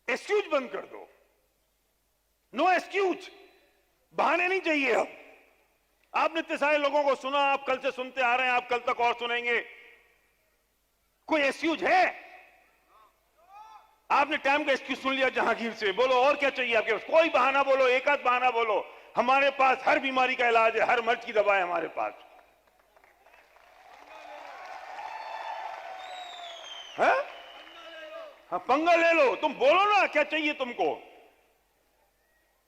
Excuse बंद कर दो, नो एक्सक्यूज, बहाने नहीं चाहिए। अब आपने इतने सारे लोगों को सुना, आप कल से सुनते आ रहे हैं, आप कल तक और सुनेंगे। कोई एक्सक्यूज है? आपने टाइम का एक्सक्यूज सुन लिया जहांगीर से, बोलो और क्या चाहिए आपके पास? कोई बहाना बोलो, एक आध बहाना बोलो। हमारे पास हर बीमारी का इलाज है, हर मर्ज की दवा है हमारे पास। है? हाँ, पंगा ले लो, तुम बोलो ना क्या चाहिए तुमको।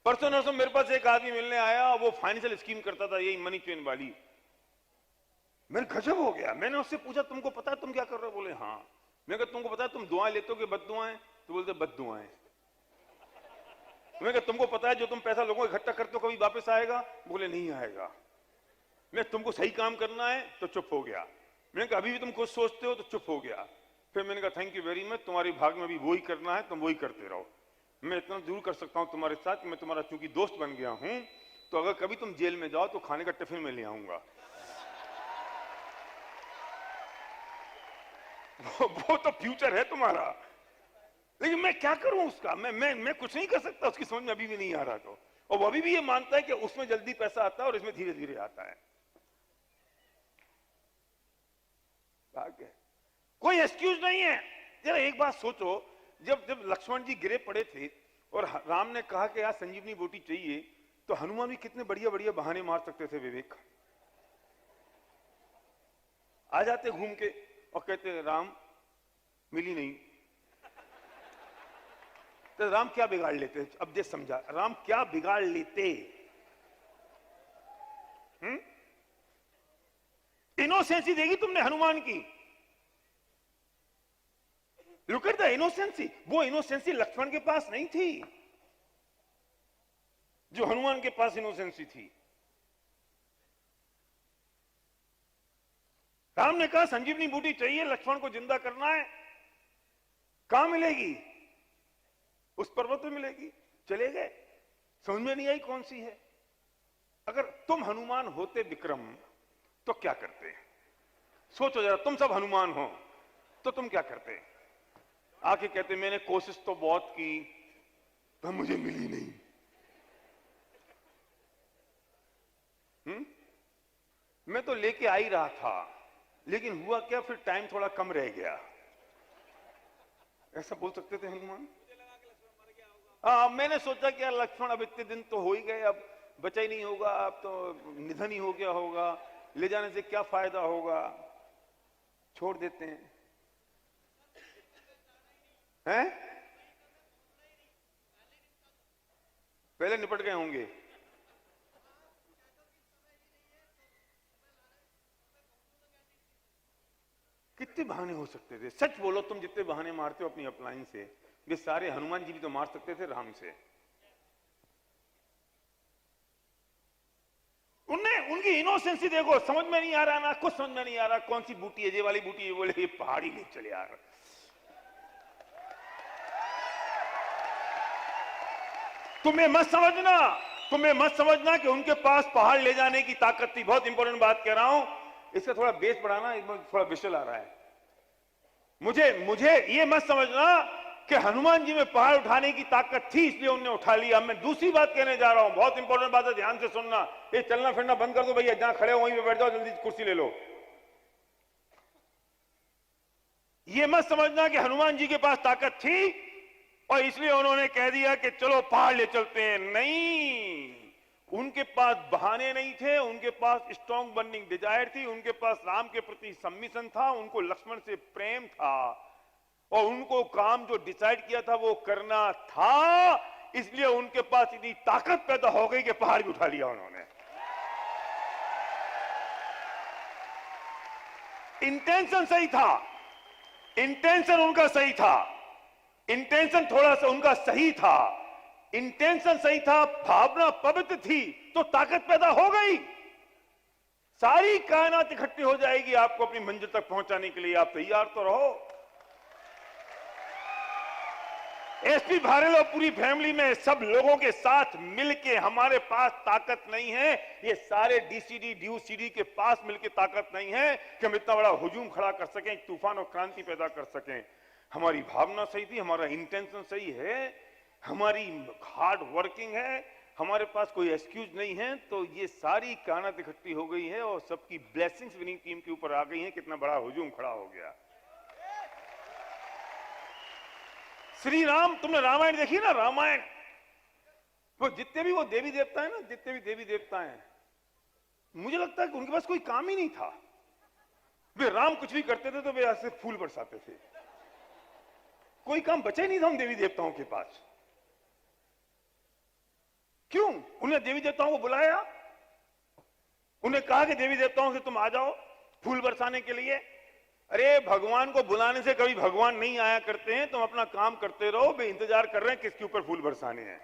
परसों नरसों मेरे पास एक आदमी मिलने आया, वो फाइनेंशियल स्कीम करता था, यही मनी चेन वाली। मैं गजब हो गया। मैंने उससे पूछा तुमको पता है तुम क्या कर रहे हो? बोले हाँ। मैं कहा तुमको पता है तुम दुआएं लेते हो कि बद दुआएं? तो बोलते बद दुआएं। मैं कहा तुमको पता है जो तुम पैसा लोगों को इकट्ठा करते हो कभी वापस आएगा? बोले नहीं आएगा। मैं तुमको सही काम करना है तो चुप हो गया। मैंने कहा अभी भी तुम कुछ सोचते हो तो चुप हो गया। फिर मैंने कहा थैंक यू वेरी मच, तुम्हारे भाग में भी वही करना है, तुम वही करते रहो। मैं इतना जरूर कर सकता हूं तुम्हारे साथ कि मैं तुम्हारा चूंकि दोस्त बन गया हूं, तो अगर कभी तुम जेल में जाओ तो खाने का टिफिन में ले आऊंगा। वो तो फ्यूचर है तुम्हारा, लेकिन मैं क्या करूं उसका? मैं कुछ नहीं कर सकता। उसकी समझ में अभी भी नहीं आ रहा। तो और वो अभी भी ये मानता है कि उसमें जल्दी पैसा आता है और इसमें धीरे धीरे आता है। कोई एक्सक्यूज नहीं है। जरा एक बात सोचो, जब जब लक्ष्मण जी गिरे पड़े थे और राम ने कहा कि यार संजीवनी बूटी चाहिए, तो हनुमान भी कितने बढ़िया बढ़िया बहाने मार सकते थे विवेक। आ जाते घूम के और कहते राम मिली नहीं। तो राम क्या बिगाड़ लेते? अब देख समझा, राम क्या बिगाड़ लेते? इनोसेंसी देगी तुमने हनुमान की। Look at the innocency. वो इनोसेंसी लक्ष्मण के पास नहीं थी जो हनुमान के पास इनोसेंसी थी। राम ने कहा संजीवनी बूटी चाहिए, लक्ष्मण को जिंदा करना है। कहां मिलेगी? उस पर्वत पे मिलेगी। चले गए, समझ में नहीं आई कौन सी है। अगर तुम हनुमान होते विक्रम तो क्या करते? सोचो जरा, तुम सब हनुमान हो तो तुम क्या करते? आके कहते मैंने कोशिश तो बहुत की पर मुझे मिली नहीं। मैं तो लेके आ ही रहा था, लेकिन हुआ क्या, फिर टाइम थोड़ा कम रह गया। ऐसा बोल सकते थे हनुमान। मैंने सोचा कि यार लक्ष्मण अब इतने दिन तो हो ही गए, अब बचा ही नहीं होगा, अब तो निधन ही हो गया होगा, ले जाने से क्या फायदा होगा, छोड़ देते हैं। हैं? पहले निपट गए होंगे। कितने बहाने हो सकते थे? सच बोलो, तुम जितने बहाने मारते हो अपनी अपलाइन से, ये सारे हनुमान जी भी तो मार सकते थे राम से। उनकी इनोसेंसी देखो, समझ में नहीं आ रहा ना, कुछ समझ में नहीं आ रहा कौन सी बूटी है, ये वाली बूटी है। बोले ये पहाड़ी ले चले यार। तुम्हें मत समझना कि उनके पास पहाड़ ले जाने की ताकत थी। बहुत इंपॉर्टेंट बात कह रहा हूं, इसका थोड़ा बेस बढ़ाना, थोड़ा विशल आ रहा है। मुझे ये मत समझना कि हनुमान जी में पहाड़ उठाने की ताकत थी इसलिए उन्होंने उठा लिया। मैं दूसरी बात कहने जा रहा हूं, बहुत इंपॉर्टेंट बात है, ध्यान से सुनना। ये चलना फिरना बंद कर दो भैया, जहां खड़े हो वहीं पे बैठ जाओ, जल्दी कुर्सी ले लो। ये मत समझना कि हनुमान जी के पास ताकत थी और इसलिए उन्होंने कह दिया कि चलो पहाड़ ले चलते हैं। नहीं, उनके पास बहाने नहीं थे, उनके पास स्ट्रॉन्ग बर्निंग डिजायर थी, उनके पास राम के प्रति सबमिशन था, उनको लक्ष्मण से प्रेम था और उनको काम जो डिसाइड किया था वो करना था। इसलिए उनके पास इतनी ताकत पैदा हो गई कि पहाड़ भी उठा लिया उन्होंने। इंटेंशन सही था, इंटेंशन उनका सही था, इंटेंशन थोड़ा सा उनका सही था, इंटेंशन सही था, भावना पवित्र थी, तो ताकत पैदा हो गई। सारी कायनात इकट्ठी हो जाएगी आपको अपनी मंजिल तक पहुंचाने के लिए। आप तैयार तो रहो। एसपी भारेल और पूरी फैमिली में सब लोगों के साथ मिलके हमारे पास ताकत नहीं है। ये सारे डीसीडी ड्यूसीडी के पास मिलके ताकत नहीं है कि हम इतना बड़ा हुजूम खड़ा कर सकें, तूफान और क्रांति पैदा कर सकें। हमारी भावना सही थी, हमारा इंटेंशन सही है, हमारी हार्ड वर्किंग है, हमारे पास कोई एक्सक्यूज नहीं है। तो ये सारी कायनात इकट्ठी हो गई है और सबकी ब्लेसिंग्स विनिंग टीम के ऊपर आ गई हैं। कितना बड़ा हुजूम खड़ा हो गया। श्री राम, तुमने रामायण देखी ना? रामायण, वो जितने भी वो देवी देवता है ना, जितने भी देवी देवता हैं, मुझे लगता है कि उनके पास कोई काम ही नहीं था। वे राम कुछ भी करते थे तो वे ऐसे फूल बरसाते थे। कोई काम बचा ही नहीं था उन देवी देवताओं के पास। क्यों? उन्हें देवी देवताओं को बुलाया, उन्हें कहा कि देवी देवताओं से तुम आ जाओ फूल बरसाने के लिए। अरे भगवान को बुलाने से कभी भगवान नहीं आया करते हैं। तुम अपना काम करते रहो, वे इंतजार कर रहे हैं किसके ऊपर फूल बरसाने हैं।